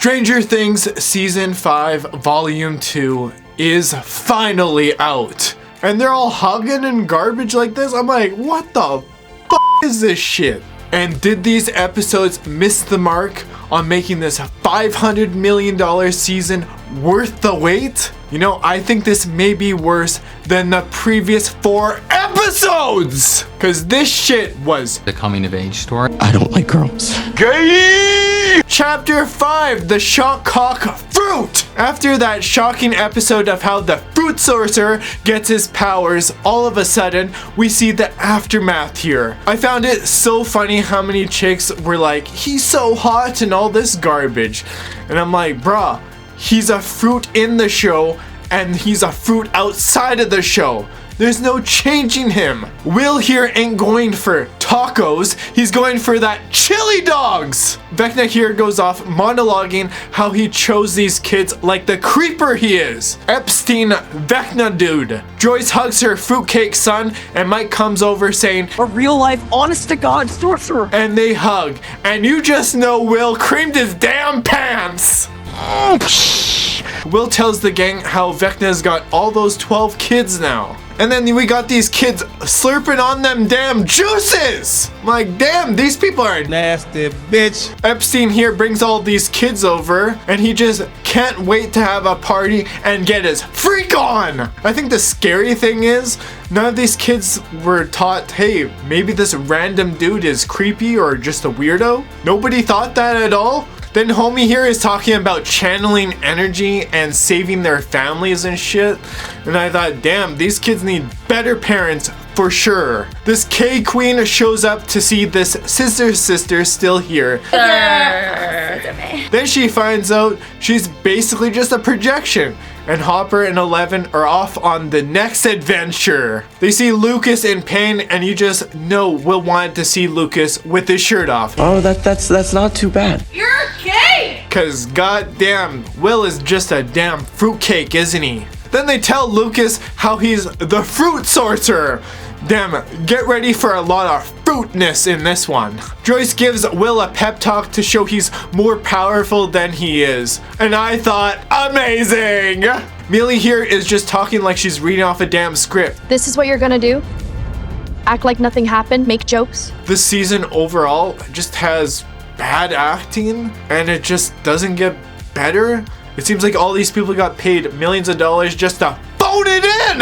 Stranger Things Season 5 Volume 2 is finally out. And they're all hugging and garbage like this. I'm like, what the f is this shit? And did these episodes miss the mark on making this $500 million season worth the wait? You know, I think this may be worse than the previous 4 episodes! Cause this shit was the coming of age story. I don't like girls. Gay! Chapter 5, the shock cock fruit! After that shocking episode of how the fruit sorcerer gets his powers, all of a sudden, we see the aftermath here. I found it so funny how many chicks were like, he's so hot and all this garbage. And I'm like, bruh, he's a fruit in the show and he's a fruit outside of the show. There's no changing him. Will here ain't going for tacos, he's going for that chili dogs. Vecna here goes off monologuing how he chose these kids like the creeper he is. Epstein Vecna dude. Joyce hugs her fruitcake son and Mike comes over saying, a real life honest to God sorcerer. And they hug. And you just know Will creamed his damn pants. Will tells the gang how Vecna's got all those 12 kids now. And then we got these kids slurping on them damn juices! Like, damn, these people are nasty, bitch. Epstein here brings all these kids over, and he just can't wait to have a party and get his freak on! I think the scary thing is, none of these kids were taught, hey, maybe this random dude is creepy or just a weirdo. Nobody thought that at all. Then homie here is talking about channeling energy and saving their families and shit. And I thought, damn, these kids need better parents for sure. This K Queen shows up to see this sister still here. Then she finds out she's basically just a projection. And Hopper and Eleven are off on the next adventure. They see Lucas in pain and you just know Will wanted to see Lucas with his shirt off. Oh, that's not too bad. You're okay! Cause goddamn, Will is just a damn fruitcake, isn't he? Then they tell Lucas how he's the fruit sorcerer. Damn, get ready for a lot of fruitness in this one. Joyce gives Will a pep talk to show he's more powerful than he is. And I thought, amazing! Millie here is just talking like she's reading off a damn script. This is what you're gonna do? Act like nothing happened, make jokes? This season overall just has bad acting and it just doesn't get better. It seems like all these people got paid millions of dollars just to phone it in!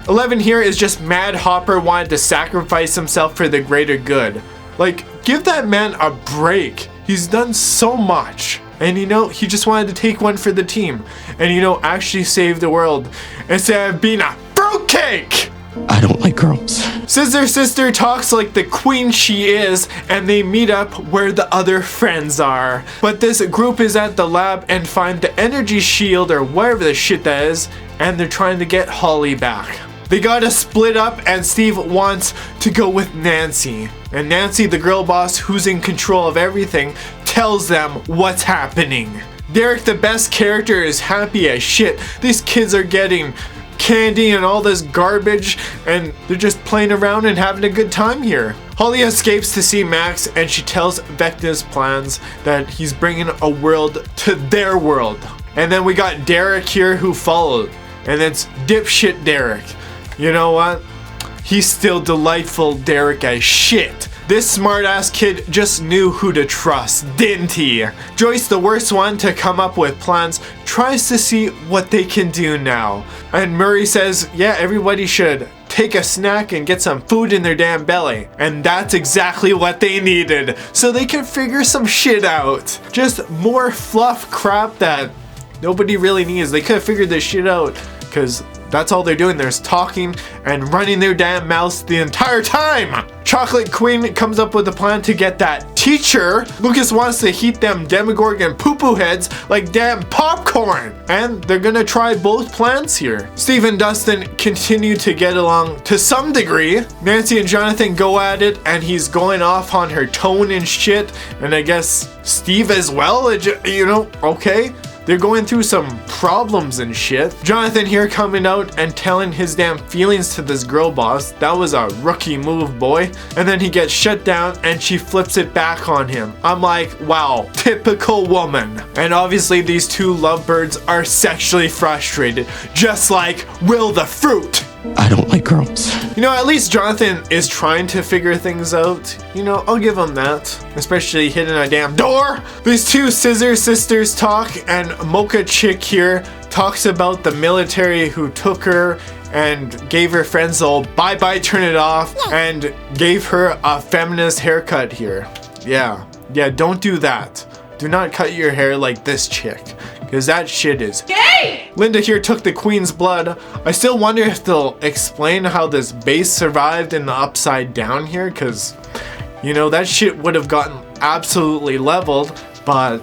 11 here is just mad Hopper wanted to sacrifice himself for the greater good. Like, give that man a break. He's done so much. And you know, he just wanted to take one for the team. And you know, actually save the world. Instead of being a fruitcake! I don't like girls. Sister talks like the queen she is, and they meet up where the other friends are. But this group is at the lab and find the energy shield or whatever the shit that is, and they're trying to get Holly back. They gotta split up and Steve wants to go with Nancy. And Nancy, the girl boss who's in control of everything, tells them what's happening. Derek, the best character, is happy as shit. These kids are getting candy and all this garbage and they're just playing around and having a good time here. Holly escapes to see Max and she tells Vecna's plans that he's bringing a world to their world. And then we got Derek here who followed, and it's dipshit Derek. You know what? He's still delightful Derek as shit. This smartass kid just knew who to trust, didn't he? Joyce, the worst one to come up with plans, tries to see what they can do now. And Murray says, yeah, everybody should take a snack and get some food in their damn belly. And that's exactly what they needed, so they can figure some shit out. Just more fluff crap that nobody really needs. They could have figured this shit out, because that's all they're doing. They're talking and running their damn mouths the entire time. Chocolate Queen comes up with a plan to get that teacher. Lucas wants to heat them Demogorgon poo-poo heads like damn popcorn. And they're gonna try both plans here. Steve and Dustin continue to get along to some degree. Nancy and Jonathan go at it and he's going off on her tone and shit. And I guess Steve as well, you know, okay. they're going through some problems and shit. Jonathan here coming out and telling his damn feelings to this girl boss. That was a rookie move, boy. And then he gets shut down and she flips it back on him. I'm like, wow, typical woman. And obviously these two lovebirds are sexually frustrated, just like Will the fruit. I don't like girls. You know, at least Jonathan is trying to figure things out. You know, I'll give him that. Especially hitting a damn door. These two scissor sisters talk, and Mocha Chick here talks about the military who took her and gave her friends all bye-bye, turn it off, and gave her a feminist haircut here. Yeah, don't do that. Do not cut your hair like this chick, because that shit is gay! Linda here took the queen's blood. I still wonder if they'll explain how this base survived in the upside down here, because, you know, that shit would have gotten absolutely leveled, but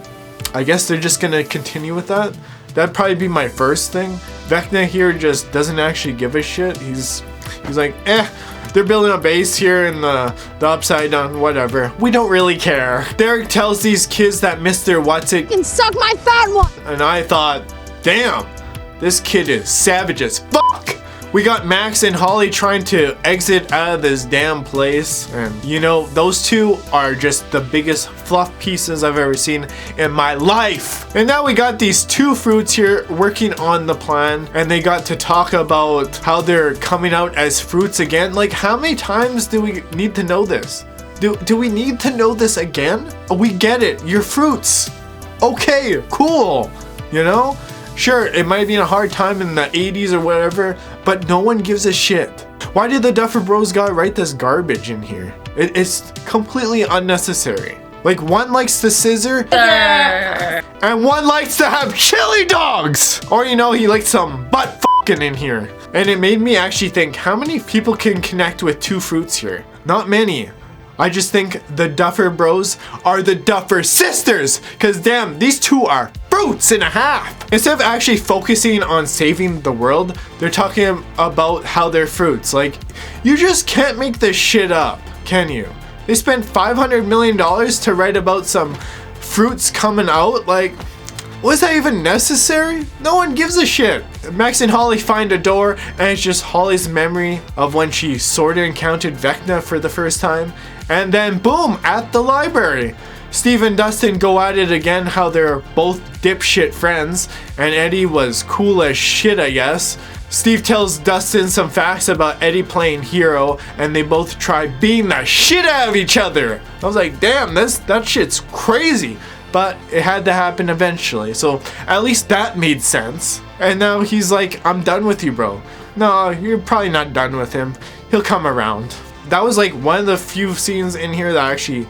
I guess they're just gonna continue with that. That'd probably be my first thing. Vecna here just doesn't actually give a shit. He's like, they're building a base here in the upside down, whatever. We don't really care. Derek tells these kids that Mr. What's-It can suck my fat one. And I thought, damn, this kid is savage as fuck. We got Max and Holly trying to exit out of this damn place. And you know, those two are just the biggest fluff pieces I've ever seen in my life. And now we got these two fruits here working on the plan. And they got to talk about how they're coming out as fruits again. Like, how many times do we need to know this? Do we need to know this again? We get it, you're fruits. Okay, cool, you know? Sure, it might be a hard time in the 80s or whatever, but no one gives a shit. Why did the Duffer Bros guy write this garbage in here? It's completely unnecessary. Like, one likes the scissor, and one likes to have chili dogs! Or, you know, he likes some butt fucking in here. And it made me actually think, how many people can connect with two fruits here? Not many. I just think the Duffer Bros are the Duffer Sisters, because damn, these two are fruits and a half. Instead of actually focusing on saving the world, they're talking about how they're fruits. Like, you just can't make this shit up, can you? They spent $500 million to write about some fruits coming out. Like, was that even necessary? No one gives a shit. Max and Holly find a door, and it's just Holly's memory of when she sorta encountered Vecna for the first time. And then boom, at the library. Steve and Dustin go at it again, how they're both dipshit friends, and Eddie was cool as shit, I guess. Steve tells Dustin some facts about Eddie playing hero, and they both try beating the shit out of each other. I was like, damn, that shit's crazy. But it had to happen eventually, so at least that made sense. And now he's like, I'm done with you, bro. No, you're probably not done with him. He'll come around. That was like one of the few scenes in here that actually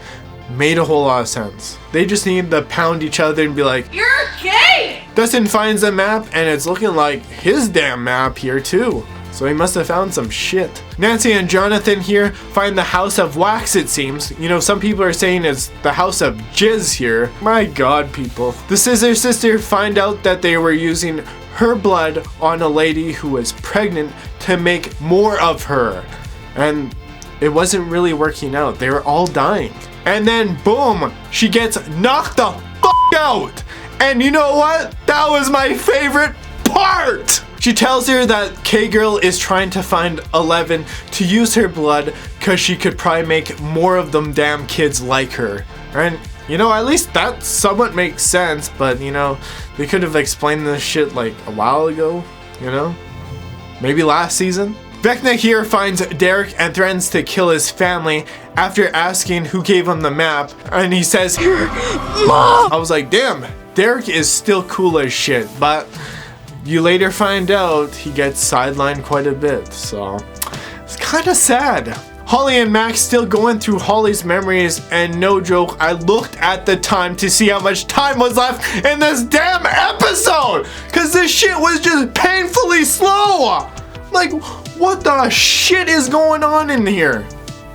made a whole lot of sense. They just need to pound each other and be like, you're gay! Dustin finds a map, and it's looking like his damn map here too. So he must have found some shit. Nancy and Jonathan here find the House of Wax, it seems. You know, some people are saying it's the House of Jizz here. My god, people. The Scissor Sister find out that they were using her blood on a lady who was pregnant to make more of her. And it wasn't really working out. They were all dying. And then boom, she gets knocked the fuck out. And you know what? That was my favorite part. She tells her that K-Girl is trying to find 11 to use her blood because she could probably make more of them damn kids like her. And, you know, at least that somewhat makes sense, but, you know, they could have explained this shit like a while ago, you know? Maybe last season? Vecna here finds Derek and threatens to kill his family after asking who gave him the map, and he says, Mom! I was like, damn, Derek is still cool as shit, but you later find out he gets sidelined quite a bit, so it's kind of sad. Holly and Max still going through Holly's memories, and no joke, I looked at the time to see how much time was left in this damn episode, because this shit was just painfully slow. Like, what the shit is going on in here?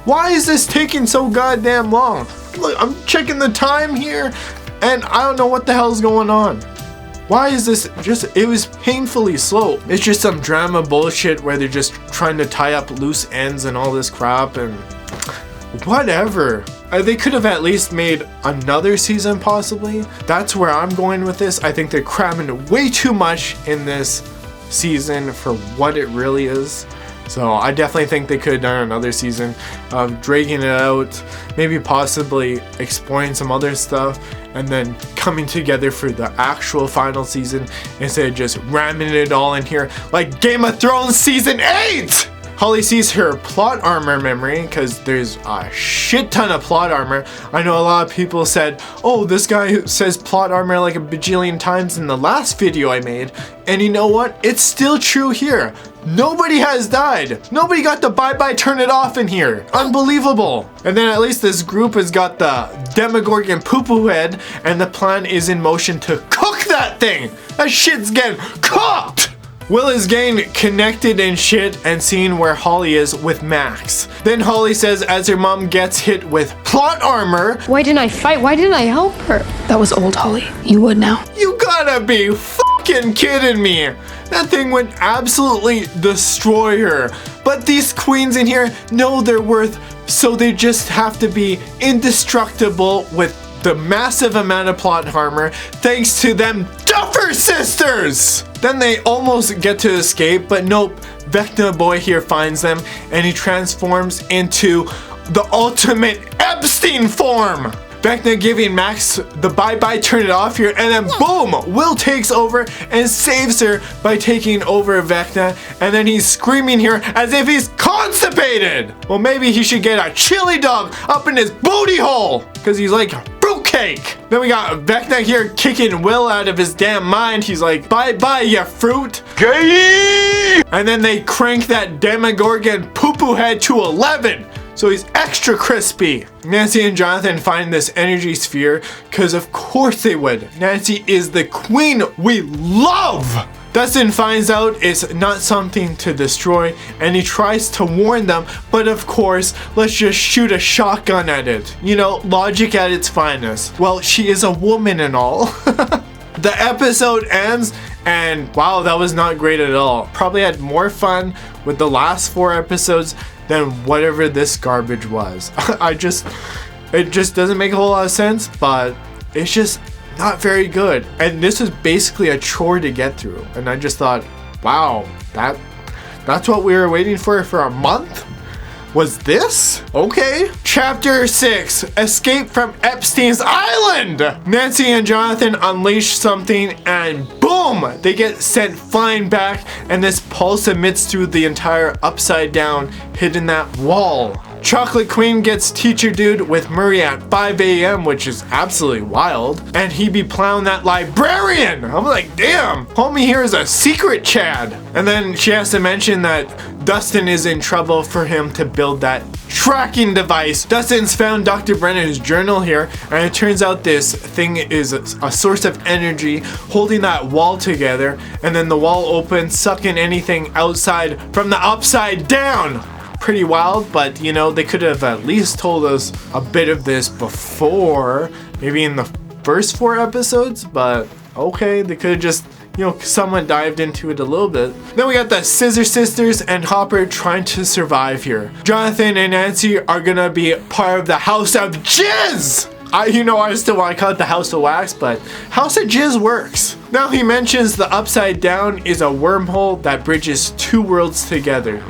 Why is this taking so goddamn long? Look, I'm checking the time here, and I don't know what the hell's going on. Why is this just, it was painfully slow. It's just some drama bullshit where they're just trying to tie up loose ends and all this crap, and whatever. They could have at least made another season possibly. That's where I'm going with this. I think they're cramming way too much in this season for what it really is. So I definitely think they could have done another season of dragging it out, maybe possibly exploring some other stuff, and then coming together for the actual final season instead of just ramming it all in here like Game of Thrones Season 8! Holly sees her plot armor memory because there's a shit ton of plot armor. I know a lot of people said, oh, this guy says plot armor like a bajillion times in the last video I made. And you know what? It's still true here. Nobody has died. Nobody got the bye-bye turn it off in here. Unbelievable. And then at least this group has got the Demogorgon poo-poo head and the plan is in motion to cook that thing. That shit's getting cooked. Will is getting connected and shit and seeing where Holly is with Max. Then Holly says as her mom gets hit with plot armor, why didn't I fight? Why didn't I help her? That was old Holly. You would now. You gotta be fucking kidding me. That thing would absolutely destroy her. But these queens in here know their worth, so they just have to be indestructible with the massive amount of plot armor thanks to them Duffer sisters! Then they almost get to escape, but nope, Vecna Boy here finds them and he transforms into the ultimate Epstein form! Vecna giving Max the bye-bye turn it off here, and then boom! Will takes over and saves her by taking over Vecna, and then he's screaming here as if he's constipated! Well, maybe he should get a chili dog up in his booty hole! Because he's like fruitcake! Then we got Vecna here kicking Will out of his damn mind. He's like, bye-bye, you fruit! Gay! And then they crank that Demogorgon poo-poo head to 11! So he's extra crispy. Nancy and Jonathan find this energy sphere because of course they would. Nancy is the queen we love. Dustin finds out it's not something to destroy and he tries to warn them, but of course, let's just shoot a shotgun at it. You know, logic at its finest. Well, she is a woman and all. The episode ends and wow, that was not great at all. Probably had more fun with the last 4 episodes than whatever this garbage was. It just doesn't make a whole lot of sense, but it's just not very good. And this was basically a chore to get through. And I just thought, wow, that's what we were waiting for a month? Was this? Okay. Chapter 6, Escape from Epstein's Island! Nancy and Jonathan unleash something and boom! They get sent flying back and this pulse emits through the entire upside down, hitting that wall. Chocolate Queen gets teacher dude with Murray at 5 a.m. which is absolutely wild. And he be plowing that librarian! I'm like, damn! Homie here is a secret Chad! And then she has to mention that Dustin is in trouble for him to build that tracking device. Dustin's found Dr. Brennan's journal here, and it turns out this thing is a source of energy holding that wall together, and then the wall opens, sucking anything outside from the upside down. Pretty wild, but you know, they could have at least told us a bit of this before, maybe in the first 4 episodes, but okay, they could have just, you know, someone dived into it a little bit. Then we got the Scissor Sisters and Hopper trying to survive here. Jonathan and Nancy are gonna be part of the House of Jizz! I still want to call it the House of Wax, but House of Jizz works. Now he mentions the upside down is a wormhole that bridges 2 worlds together.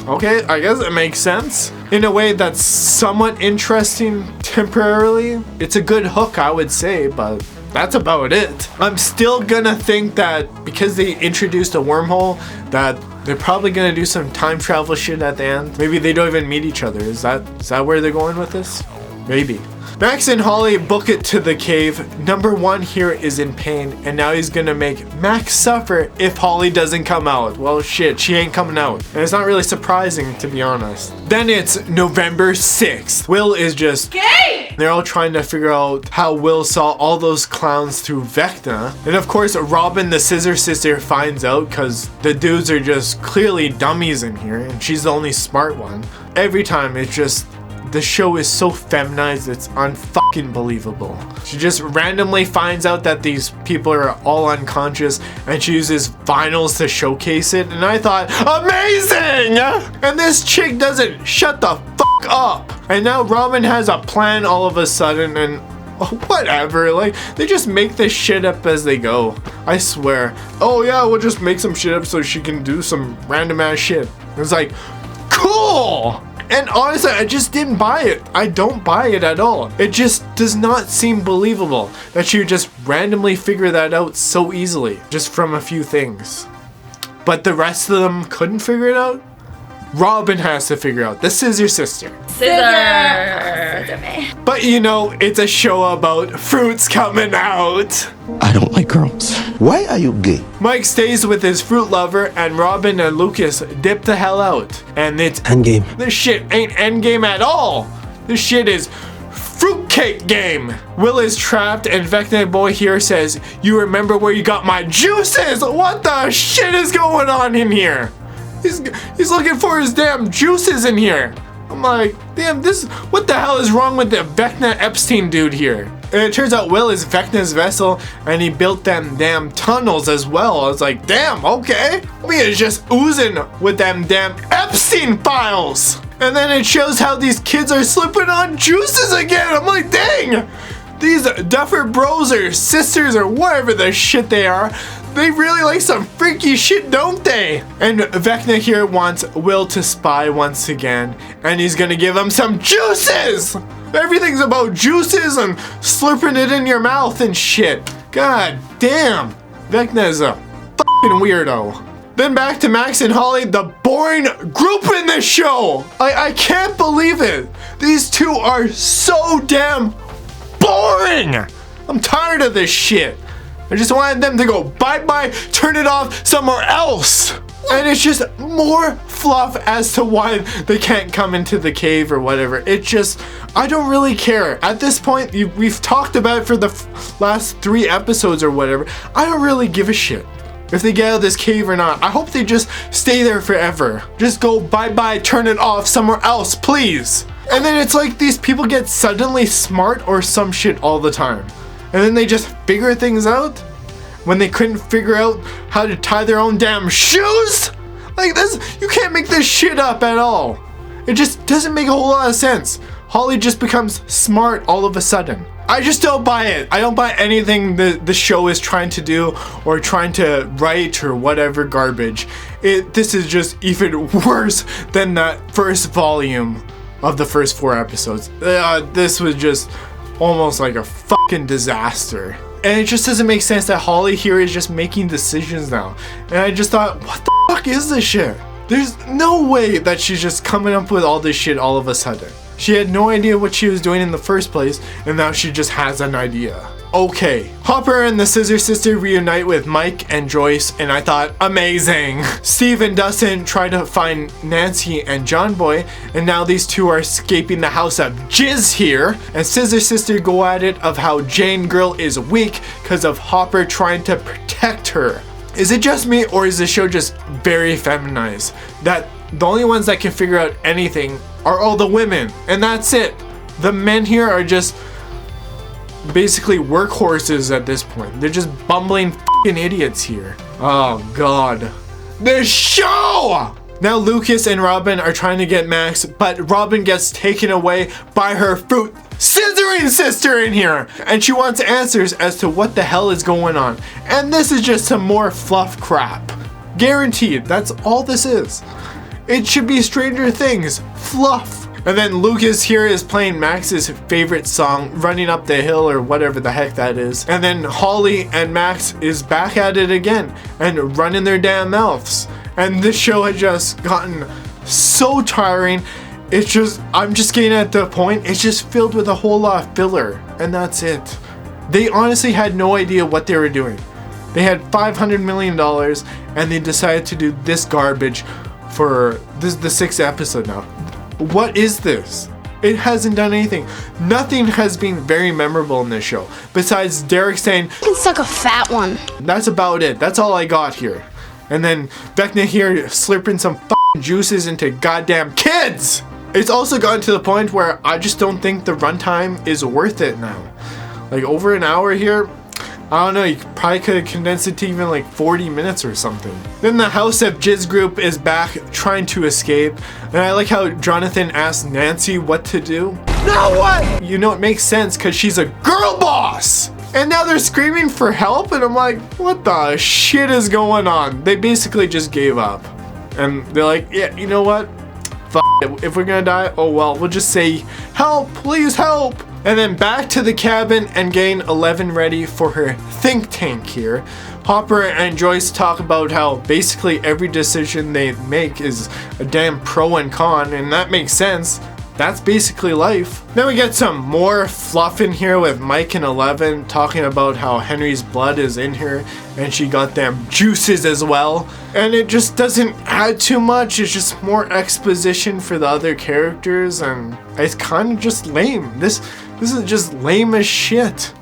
Okay, I guess it makes sense. In a way that's somewhat interesting temporarily. It's a good hook, I would say, but that's about it. I'm still gonna think that because they introduced a wormhole, that they're probably gonna do some time travel shit at the end. Maybe they don't even meet each other. Is that where they're going with this? Maybe. Max and Holly book it to the cave. Number 1 here is in pain, and now he's gonna make Max suffer if Holly doesn't come out. Well, shit, she ain't coming out. And it's not really surprising, to be honest. Then it's November 6th. Will is just gay! They're all trying to figure out how Will saw all those clowns through Vecna. And of course, Robin, the Scissor Sister, finds out because the dudes are just clearly dummies in here, and she's the only smart one. Every time, it's just... the show is so feminized, it's unfucking believable. She just randomly finds out that these people are all unconscious and she uses vinyls to showcase it, and I thought, amazing! And this chick doesn't shut the fuck fuck up. And now Robin has a plan all of a sudden, and whatever, like, they just make this shit up as they go. I swear. Oh yeah, we'll just make some shit up so she can do some random ass shit. It's like, cool! And honestly, I just didn't buy it. I don't buy it at all. It just does not seem believable that she would just randomly figure that out so easily, just from a few things. But the rest of them couldn't figure it out? Robin has to figure out. The Scissor Sister. Scissor me. But you know, it's a show about fruits coming out. I don't like girls. Why are you gay? Mike stays with his fruit lover, and Robin and Lucas dip the hell out. And it's Endgame. this shit ain't endgame at all. This shit is fruitcake game. Will is trapped, and Vecna Boy here says, "You remember where you got my juices?" What the shit is going on in here? He's looking for his damn juices in here. I'm like, damn, what the hell is wrong with the Vecna Epstein dude here? And it turns out Will is Vecna's vessel, and he built them damn tunnels as well. I was like, damn, okay. We is just oozing with them damn Epstein files. And then it shows how these kids are slipping on juices again. I'm like, dang. These Duffer Bros or sisters or whatever the shit they are, they really like some freaky shit, don't they? And Vecna here wants Will to spy once again, and he's gonna give him some juices! Everything's about juices and slurping it in your mouth and shit. God damn, Vecna's a fucking weirdo. Then back to Max and Holly, the boring group in this show! I can't believe it! These two are so damn boring! I'm tired of this shit. I just wanted them to go bye-bye, turn it off somewhere else. And it's just more fluff as to why they can't come into the cave or whatever. It just, I don't really care. At this point, we've talked about it for the last 3 episodes or whatever. I don't really give a shit if they get out of this cave or not. I hope they just stay there forever. Just go bye-bye, turn it off somewhere else, please. And then it's like these people get suddenly smart or some shit all the time. And then they just figure things out when they couldn't figure out how to tie their own damn shoes? Like this, you can't make this shit up at all. It just doesn't make a whole lot of sense. Holly just becomes smart all of a sudden. I just don't buy it. I don't buy anything the show is trying to do or trying to write or whatever garbage. This is just even worse than that first volume of the first 4 episodes. This was just almost like a fucking disaster. And it just doesn't make sense that Holly here is just making decisions now. And I just thought, what the fuck is this shit? There's no way that she's just coming up with all this shit all of a sudden. She had no idea what she was doing in the first place, and now she just has an idea. Okay, Hopper and the Scissor Sister reunite with Mike and Joyce, and I thought, amazing. Steve and Dustin try to find Nancy and John Boy, and now these two are escaping the house of Jizz here, and Scissor Sister go at it of how Jane Girl is weak because of Hopper trying to protect her. Is it just me, or is the show just very feminized? That the only ones that can figure out anything are all the women, and that's it. The men here are just basically workhorses at this point. They're just bumbling fucking idiots here. Oh god. This show! Now Lucas and Robin are trying to get Max, but Robin gets taken away by her fruit scissoring sister in here, and she wants answers as to what the hell is going on. And this is just some more fluff crap. Guaranteed, that's all this is. It should be Stranger Things, fluff. And then Lucas here is playing Max's favorite song, Running Up the Hill or whatever the heck that is. And then Holly and Max is back at it again and running their damn mouths. And this show had just gotten so tiring. It's just, I'm just getting at the point, it's just filled with a whole lot of filler. And that's it. They honestly had no idea what they were doing. They had $500 million and they decided to do this garbage for this is the 6th episode now. What is this? It hasn't done anything. Nothing has been very memorable in this show. Besides Derek saying, You can suck a fat one. that's about it. That's all I got here. And then Vecna here slurping some f***ing juices into goddamn kids. It's also gotten to the point where I just don't think the runtime is worth it now. Like over an hour here, I don't know, you probably could have condensed it to even like 40 minutes or something. Then the House of Jizz group is back trying to escape. And I like how Jonathan asked Nancy what to do. Now what? You know, it makes sense because she's a girl boss. And now they're screaming for help. And I'm like, what the shit is going on? They basically just gave up. And they're like, yeah, you know what? F it. If we're gonna die, oh well, we'll just say, help, please help. And then back to the cabin and getting 11 ready for her think tank here. Hopper and Joyce talk about how basically every decision they make is a damn pro and con, and that makes sense. That's basically life. Then we get some more fluff in here with Mike and 11 talking about how Henry's blood is in her and she got them juices as well. And it just doesn't add too much. It's just more exposition for the other characters and it's kind of just lame. This is just lame as shit.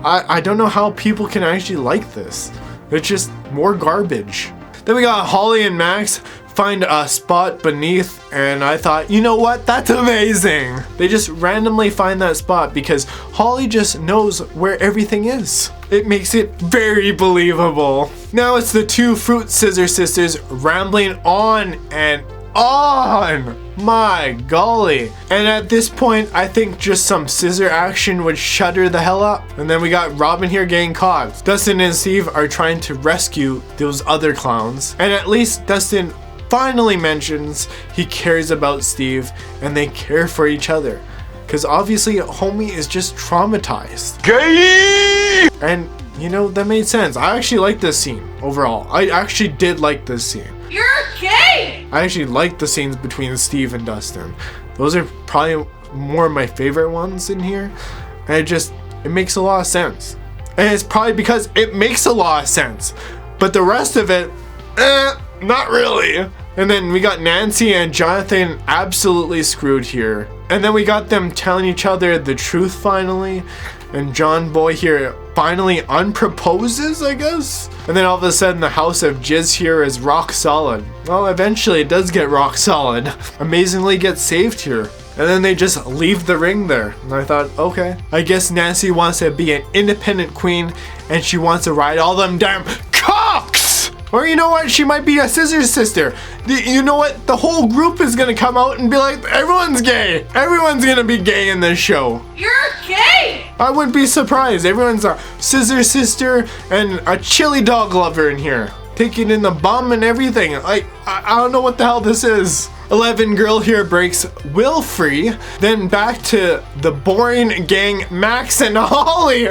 I don't know how people can actually like this. It's just more garbage. Then we got Holly and Max find a spot beneath, and I thought, you know what? That's amazing. They just randomly find that spot because Holly just knows where everything is. It makes it very believable. Now it's the two Fruit Scissor Sisters rambling on and on. My golly. And at this point, I think just some scissor action would shut her the hell up. And then we got Robin here getting caught. Dustin and Steve are trying to rescue those other clowns. And at least Dustin finally mentions he cares about Steve and they care for each other. Because obviously, homie is just traumatized. Gay! And you know, that made sense. I actually like this scene overall. I actually did like this scene. You're gay! I actually like the scenes between Steve and Dustin. Those are probably more of my favorite ones in here. And it makes a lot of sense. And it's probably because it makes a lot of sense. But the rest of it, not really. And then we got Nancy and Jonathan absolutely screwed here. And then we got them telling each other the truth finally. And John Boy here finally unproposes, I guess? And then all of a sudden the House of Jizz here is rock solid. Well, eventually it does get rock solid. Amazingly gets saved here. And then they just leave the ring there. And I thought, okay. I guess Nancy wants to be an independent queen and she wants to ride all them damn cocks! Or you know what? She might be a scissor sister. You know what? The whole group is gonna come out and be like, everyone's gay. Everyone's gonna be gay in this show. You're gay! I wouldn't be surprised. Everyone's a scissor sister and a chili dog lover in here. Taking in the bum and everything. Like, I don't know what the hell this is. 11 girl here breaks Will free. Then back to the boring gang, Max and Holly.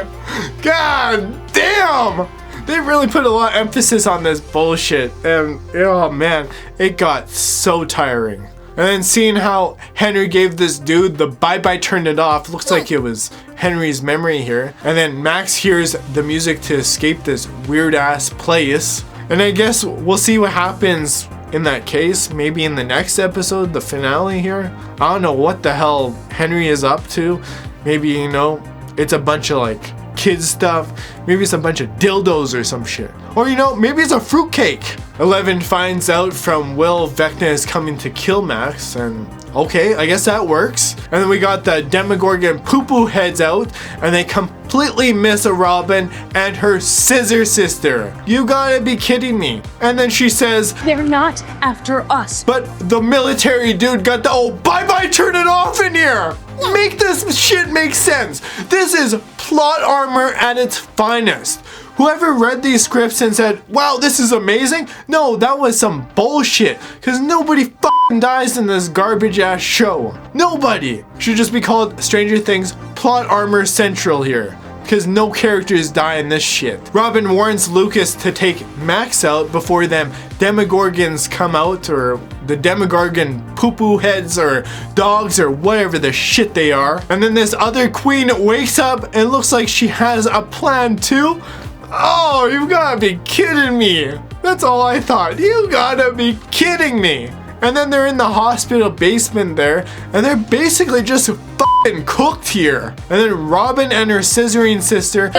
God damn! They really put a lot of emphasis on this bullshit, and oh man, it got so tiring. And then seeing how Henry gave this dude the bye-bye turned it off, looks like it was Henry's memory here. And then Max hears the music to escape this weird-ass place. And I guess we'll see what happens in that case, maybe in the next episode, the finale here. I don't know what the hell Henry is up to. Maybe, you know, it's a bunch of like kids stuff. Maybe it's a bunch of dildos or some shit. Or you know, maybe it's a fruitcake. 11 finds out from Will Vecna is coming to kill Max, and okay, I guess that works. And then we got the Demogorgon poo-poo heads out, and they completely miss a Robin and her scissor sister. You gotta be kidding me. And then she says, They're not after us. but the military dude got the oh bye-bye turn it off in here. Make this shit make sense. This is plot armor at its finest. Whoever read these scripts and said, wow, this is amazing? No, that was some bullshit. Because nobody fucking dies in this garbage ass show. Nobody. Should just be called Stranger Things Plot Armor Central here. Because no characters die in this shit. Robin warns Lucas to take Max out before them Demogorgons come out, or the Demogorgon poo-poo heads or dogs or whatever the shit they are. And then this other queen wakes up and looks like she has a plan too. Oh, you gotta be kidding me. That's all I thought. You gotta be kidding me. And then they're in the hospital basement there, and they're basically just fucking cooked here. And then Robin and her scissoring sister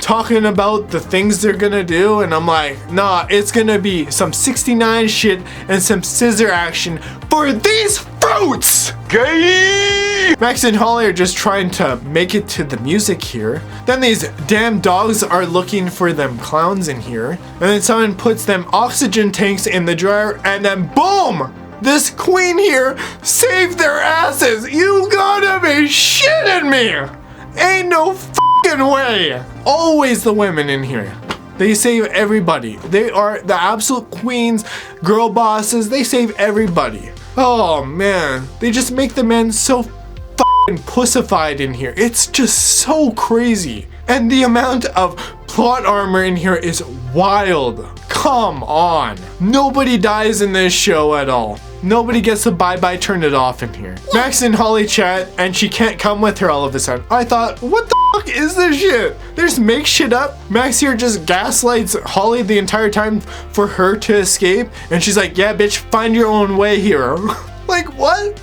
talking about the things they're gonna do, and I'm like, nah, it's gonna be some 69 shit and some scissor action for these fruits! Gay! Max and Holly are just trying to make it to the music here. Then these damn dogs are looking for them clowns in here. And then someone puts them oxygen tanks in the dryer, and then boom! This queen here saved their asses! You gotta be shitting me! Ain't no fucking way! Always the women in here. They save everybody. They are the absolute queens, girl bosses. They save everybody. Oh man, they just make the men so fucking pussified in here. It's just so crazy. And the amount of plot armor in here is wild. Come on. Nobody dies in this show at all. Nobody gets a bye-bye turn it off in here. Max and Holly chat, and she can't come with her all of a sudden. I thought, what the fuck is this shit? They just make shit up. Max here just gaslights Holly the entire time for her to escape. And she's like, yeah, bitch, find your own way here. Like, what?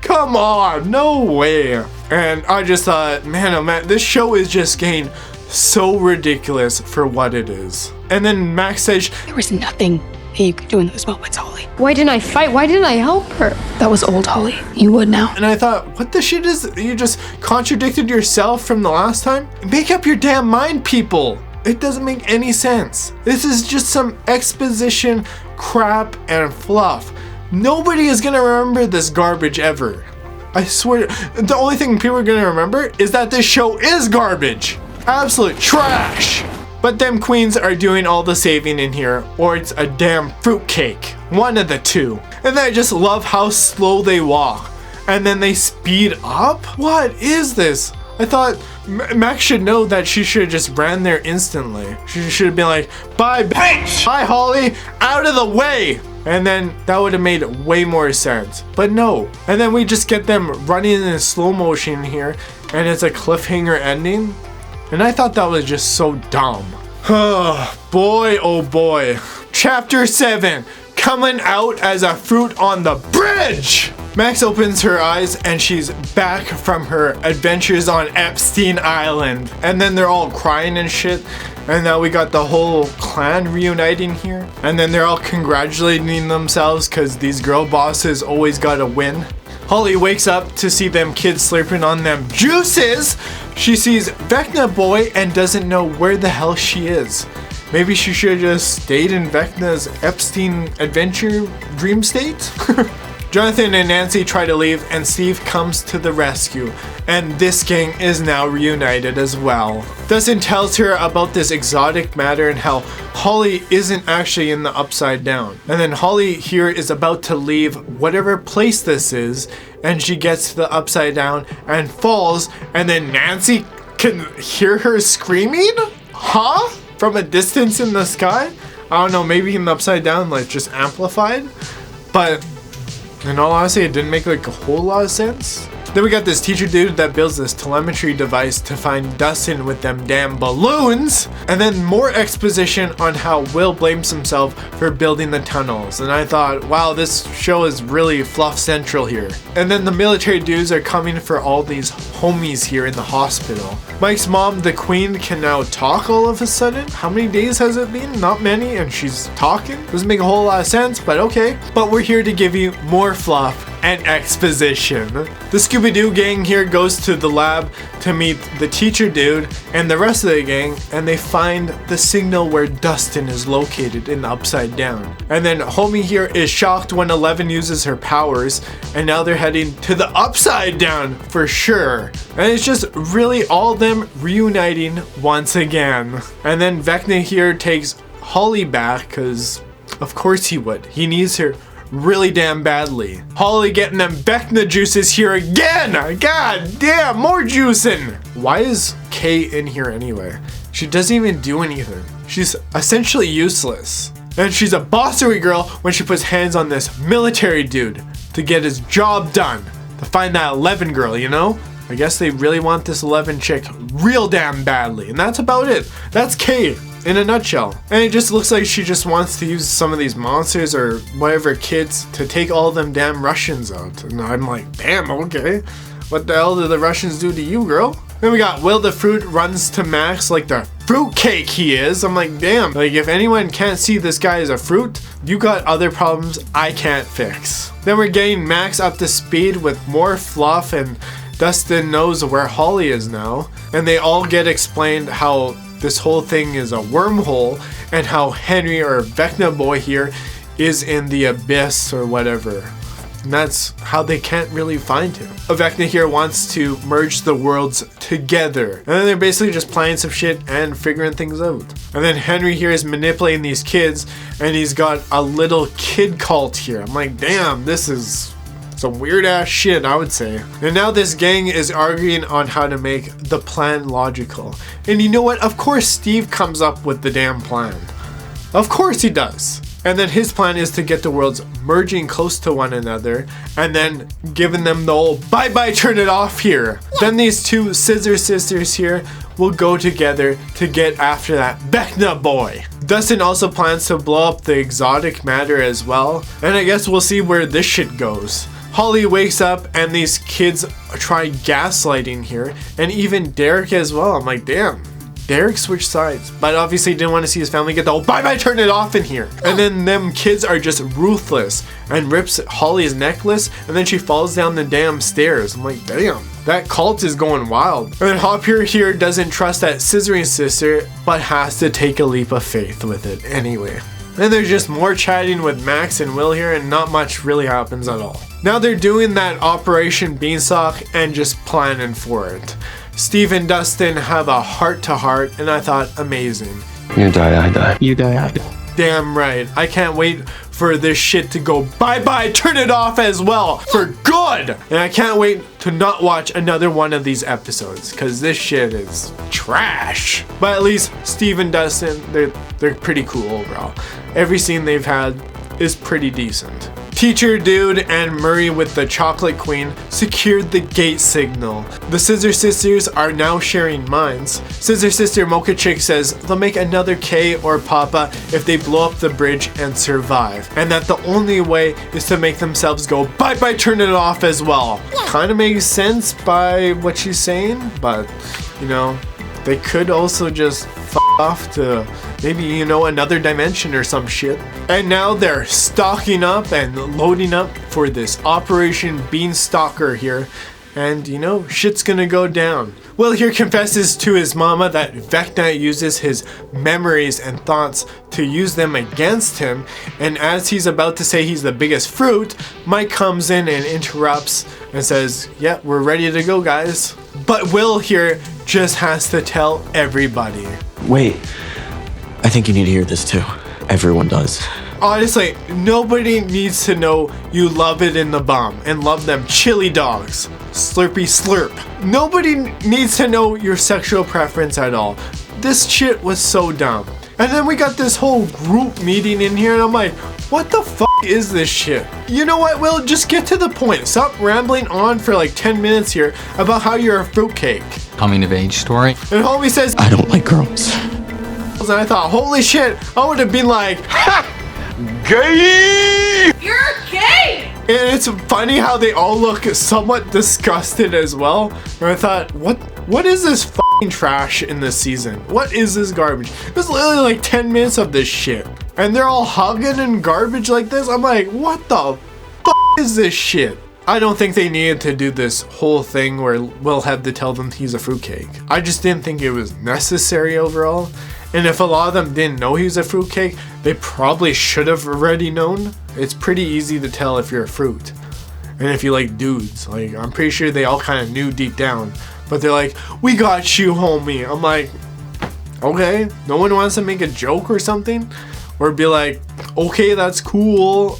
Come on, no way. And I just thought, man, oh man, this show is just getting so ridiculous for what it is. And then Max says, There was nothing that you could do in those moments, Holly. Why didn't I fight? Why didn't I help her? That was old Holly. You would now. and I thought, what the shit is, you just contradicted yourself from the last time? Make up your damn mind, people. It doesn't make any sense. This is just some exposition crap and fluff. Nobody is gonna remember this garbage ever. I swear, the only thing people are gonna remember is that this show is garbage. Absolute trash. But them queens are doing all the saving in here, or it's a damn fruitcake. One of the two. And then I just love how slow they walk. And then they speed up? What is this? I thought Max should know that she should have just ran there instantly. She should have been like, bye bitch! Bye Holly, out of the way! And then that would have made way more sense. But no. And then we just get them running in slow motion here, and it's a cliffhanger ending. And I thought that was just so dumb. Boy, oh boy. Chapter 7, coming out as a fruit on the bridge. Max opens her eyes and she's back from her adventures on Epstein Island. And then they're all crying and shit. And now we got the whole clan reuniting here. And then they're all congratulating themselves because these girl bosses always gotta win. Holly wakes up to see them kids slurping on them juices. She sees Vecna boy and doesn't know where the hell she is. Maybe she should have just stayed in Vecna's Epstein adventure dream state? Jonathan and Nancy try to leave and Steve comes to the rescue. And this gang is now reunited as well. Dustin tells her about this exotic matter and how Holly isn't actually in the Upside Down. And then Holly here is about to leave whatever place this is, and she gets to the Upside Down and falls, and then Nancy can hear her screaming? Huh? From a distance in the sky? I don't know, maybe in the Upside Down, like just amplified? But in all honesty, it didn't make like a whole lot of sense. Then we got this teacher dude that builds this telemetry device to find Dustin with them damn balloons. And then more exposition on how Will blames himself for building the tunnels. And I thought, wow, this show is really fluff central here. And then the military dudes are coming for all these homies here in the hospital. Mike's mom, the queen, can now talk all of a sudden. How many days has it been? Not many, and she's talking? Doesn't make a whole lot of sense, but okay. But we're here to give you more fluff and exposition. The Scooby-Doo gang here goes to the lab to meet the teacher dude and the rest of the gang, and they find the signal where Dustin is located in the Upside Down. And then homie here is shocked when 11 uses her powers, and now they're heading to the Upside Down for sure. And it's just really all them reuniting once again. And then Vecna here takes Holly back, because of course he would. He needs her really damn badly. Holly getting them Vecna juices here again! God damn, more juicing! Why is Kay in here anyway? She doesn't even do anything. She's essentially useless. And she's a bossery girl when she puts hands on this military dude to get his job done. To find that 11 girl, you know? I guess they really want this 11 chick real damn badly. And that's about it. That's Kay in a nutshell. And it just looks like she just wants to use some of these monsters or whatever kids to take all them damn Russians out. And I'm like, damn, okay. What the hell did the Russians do to you, girl? Then we got Will the Fruit runs to Max like the fruitcake he is. I'm like, damn, like if anyone can't see this guy as a fruit, you got other problems I can't fix. Then we're getting Max up to speed with more fluff, and Dustin knows where Holly is now. And they all get explained how this whole thing is a wormhole and how Henry, or Vecna boy here, is in the abyss or whatever. And that's how they can't really find him. Vecna here wants to merge the worlds together. And then they're basically just planning some shit and figuring things out. And then Henry here is manipulating these kids, and he's got a little kid cult here. I'm like, damn, this is some weird ass shit, I would say. And now this gang is arguing on how to make the plan logical. And you know what? Of course Steve comes up with the damn plan. Of course he does. And then his plan is to get the worlds merging close to one another, and then giving them the old bye-bye turn it off here. Then these two scissor sisters here will go together to get after that Vecna boy. Dustin also plans to blow up the exotic matter as well, and I guess we'll see where this shit goes. Holly wakes up and these kids try gaslighting here, and even Derek as well. I'm like, damn. Derek switched sides, but obviously didn't want to see his family get the whole bye-bye turn it off in here. And then them kids are just ruthless and rips Holly's necklace, and then she falls down the damn stairs. I'm like, damn, that cult is going wild. And then Hopper here doesn't trust that scissoring sister, but has to take a leap of faith with it anyway. Then there's just more chatting with Max and Will here, and not much really happens at all. Now they're doing that Operation Beanstalk and just planning for it. Steve and Dustin have a heart-to-heart, and I thought, amazing. You die, I die. You die, I die. Damn right. I can't wait for this shit to go bye-bye, turn it off as well, for good! And I can't wait to not watch another one of these episodes, because this shit is trash. But at least Steve and Dustin, they're pretty cool overall. Every scene they've had is pretty decent. Teacher Dude and Murray with the Chocolate Queen secured the gate signal. The Scissor Sisters are now sharing minds. Scissor Sister Mocha Chick says they'll make another K or Papa if they blow up the bridge and survive, and that the only way is to make themselves go bye-bye turn it off as well. Kind of makes sense by what she's saying, but you know, they could also just f off to maybe, you know, another dimension or some shit. And now they're stocking up and loading up for this Operation Beanstalker here. And, you know, shit's gonna go down. Will here confesses to his mama that Vecna uses his memories and thoughts to use them against him. And as he's about to say he's the biggest fruit, Mike comes in and interrupts and says, yeah, we're ready to go, guys. But Will here just has to tell everybody. Wait, I think you need to hear this too. Everyone does. Honestly, nobody needs to know you love it in the bum and love them chili dogs. Slurpy slurp. Nobody needs to know your sexual preference at all. This shit was so dumb. And then we got this whole group meeting in here, and I'm like, what the fuck is this shit? You know what, Will? Just get to the point. Stop rambling on for like 10 minutes here about how you're a fruitcake. Coming of age story. And homie says, I don't like girls. And I thought, holy shit, I would have been like, ha! Gay! You're gay! And it's funny how they all look somewhat disgusted as well. And I thought, what is this fucking trash in this season? What is this garbage? There's literally like 10 minutes of this shit. And they're all hugging and garbage like this. I'm like, what the fuck is this shit? I don't think they needed to do this whole thing where Will had to tell them he's a fruitcake. I just didn't think it was necessary overall. And if a lot of them didn't know he was a fruitcake, they probably should have already known. It's pretty easy to tell if you're a fruit. And if you like dudes, like I'm pretty sure they all kind of knew deep down. But they're like, we got you, homie. I'm like, okay, no one wants to make a joke or something? Or be like, okay, that's cool.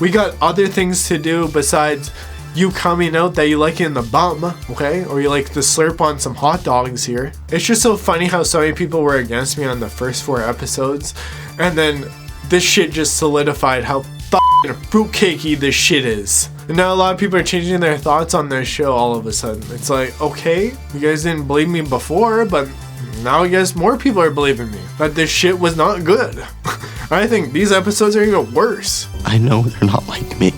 We got other things to do besides you coming out that you like it in the bum, okay? Or you like to slurp on some hot dogs here. It's just so funny how so many people were against me on the first 4 episodes. And then this shit just solidified how fucking fruitcakey this shit is. And now a lot of people are changing their thoughts on this show all of a sudden. It's like, okay, you guys didn't believe me before, but now I guess more people are believing me that this shit was not good. I think these episodes are even worse. I know they're not like me.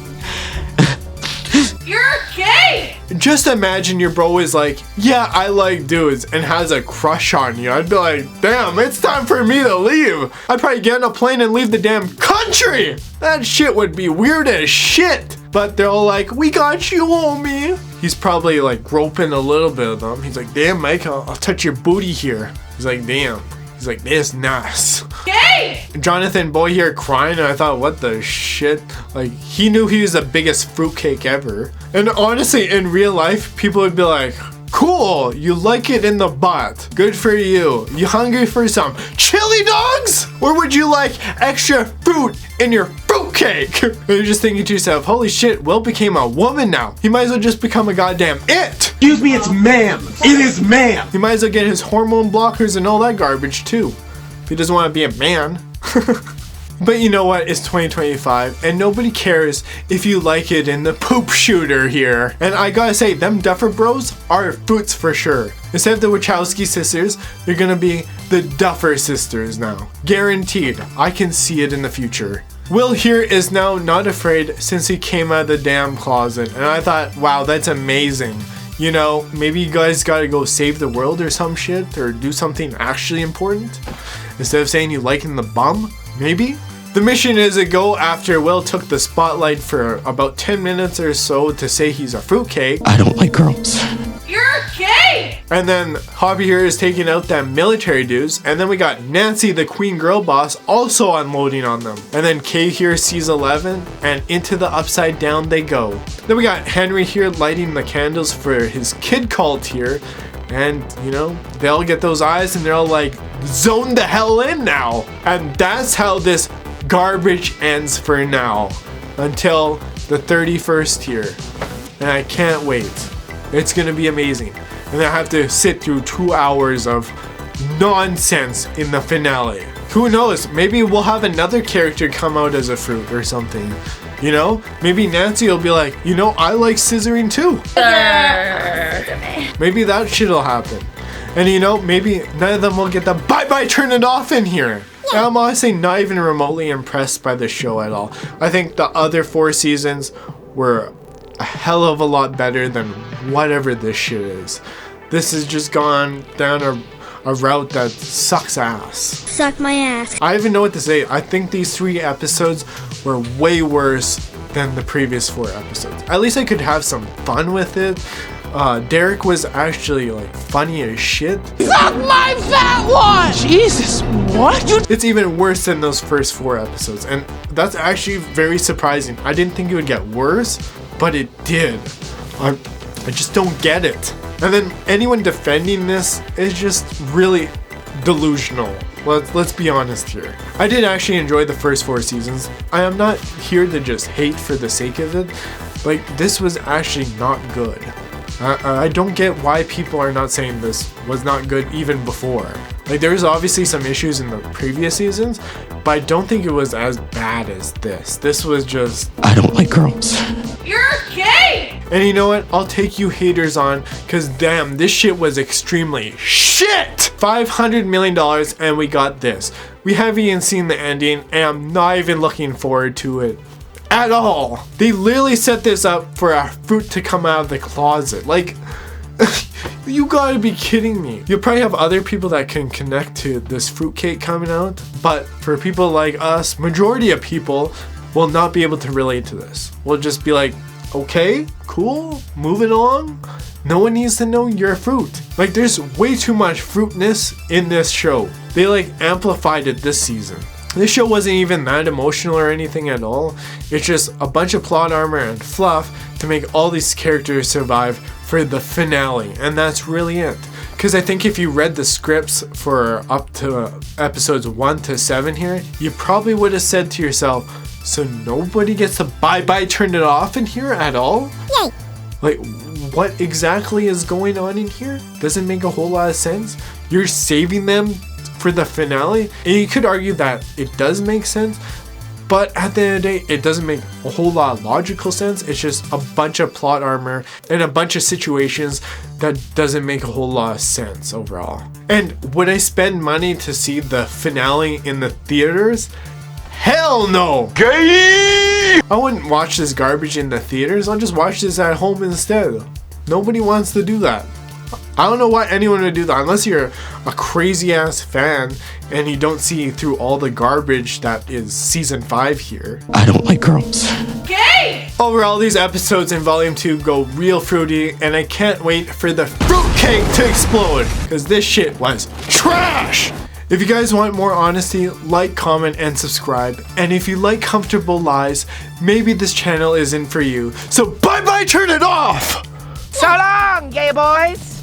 You're gay! just imagine your bro is like, yeah, I like dudes, and has a crush on you. I'd be like, damn, it's time for me to leave. I'd probably get on a plane and leave the damn country. That shit would be weird as shit. But they're all like, we got you, homie. He's probably like groping a little bit of them. He's like, damn, Mike, I'll touch your booty here. He's like, damn. He's like, this nice. Gay! Jonathan boy here crying, and I thought, what the shit? Like, he knew he was the biggest fruitcake ever. And honestly, in real life, people would be like, cool, you like it in the butt. Good for you. You hungry for some chili dogs? Or would you like extra fruit in your fruitcake? And you're just thinking to yourself, holy shit, Will became a woman now. He might as well just become a goddamn it. Excuse me, it's ma'am. It is ma'am. He might as well get his hormone blockers and all that garbage too. If he doesn't want to be a man. But you know what? It's 2025 and nobody cares if you like it in the poop shooter here. And I gotta say, them Duffer Bros are fruits for sure. Instead of the Wachowski sisters, they're gonna be the Duffer sisters now. Guaranteed. I can see it in the future. Will here is now not afraid since he came out of the damn closet. And I thought, wow, that's amazing. You know, maybe you guys gotta go save the world or some shit, or do something actually important. Instead of saying you like in the bum, maybe? The mission is to go after Will took the spotlight for about 10 minutes or so to say he's a fruitcake. I don't like girls. You're gay! And then Hobby here is taking out them military dudes. And then we got Nancy, the queen girl boss, also unloading on them. And then Kay here sees 11 and into the upside down they go. Then we got Henry here lighting the candles for his kid cult here. And, you know, they all get those eyes and they're all like zoned the hell in now. And that's how this garbage ends for now. Until the 31st here. And I can't wait. It's gonna be amazing. And I have to sit through 2 hours of nonsense in the finale. Who knows? Maybe we'll have another character come out as a fruit or something. You know? Maybe Nancy will be like, you know, I like scissoring too. Maybe that shit'll happen. And you know, maybe none of them will get the bye-bye turn it off in here. And I'm honestly not even remotely impressed by the show at all. I think the other 4 seasons were a hell of a lot better than whatever this shit is. This has just gone down a route that sucks ass. Suck my ass. I don't even know what to say. I think these 3 episodes were way worse than the previous 4 episodes. At least I could have some fun with it. Derek was actually like funny as shit. Suck my fat one! Jesus, what? It's even worse than those first 4 episodes, and that's actually very surprising. I didn't think it would get worse, but it did. I just don't get it. And then anyone defending this is just really delusional. Let's be honest here. I did actually enjoy the first 4 seasons. I am not here to just hate for the sake of it. Like, this was actually not good. I don't get why people are not saying this was not good even before. Like, there's obviously some issues in the previous seasons, but I don't think it was as bad as this. This was just... I don't like girls. You're gay! And you know what? I'll take you haters on, because damn, this shit was extremely shit! $500 million and we got this. We haven't even seen the ending, and I'm not even looking forward to it at all. They literally set this up for a fruit to come out of the closet. Like, you gotta be kidding me. You'll probably have other people that can connect to this fruitcake coming out, but for people like us, majority of people will not be able to relate to this. We'll just be like, okay, cool, moving along. No one needs to know you're a fruit. Like, there's way too much fruitness in this show. They like amplified it this season. This show wasn't even that emotional or anything at all. It's just a bunch of plot armor and fluff to make all these characters survive for the finale. And that's really it. Because I think if you read the scripts for up to episodes 1 to 7 here, you probably would have said to yourself, so nobody gets to bye-bye turn it off in here at all? Yay. Like, what exactly is going on in here? Doesn't make a whole lot of sense. You're saving them for the finale, and you could argue that it does make sense, but at the end of the day, it doesn't make a whole lot of logical sense. It's just a bunch of plot armor and a bunch of situations that doesn't make a whole lot of sense overall. And would I spend money to see the finale in the theaters? Hell no! Gay! I wouldn't watch this garbage in the theaters. I'll just watch this at home instead. Nobody wants to do that. I don't know why anyone would do that unless you're a crazy ass fan and you don't see through all the garbage that is season 5 here. I don't like girls. Gay! Overall, these episodes in volume 2 go real fruity, and I can't wait for the fruitcake to explode, because this shit was trash! If you guys want more honesty, like, comment, and subscribe. And if you like comfortable lies, maybe this channel isn't for you. So bye bye, turn it off! So long, gay boys!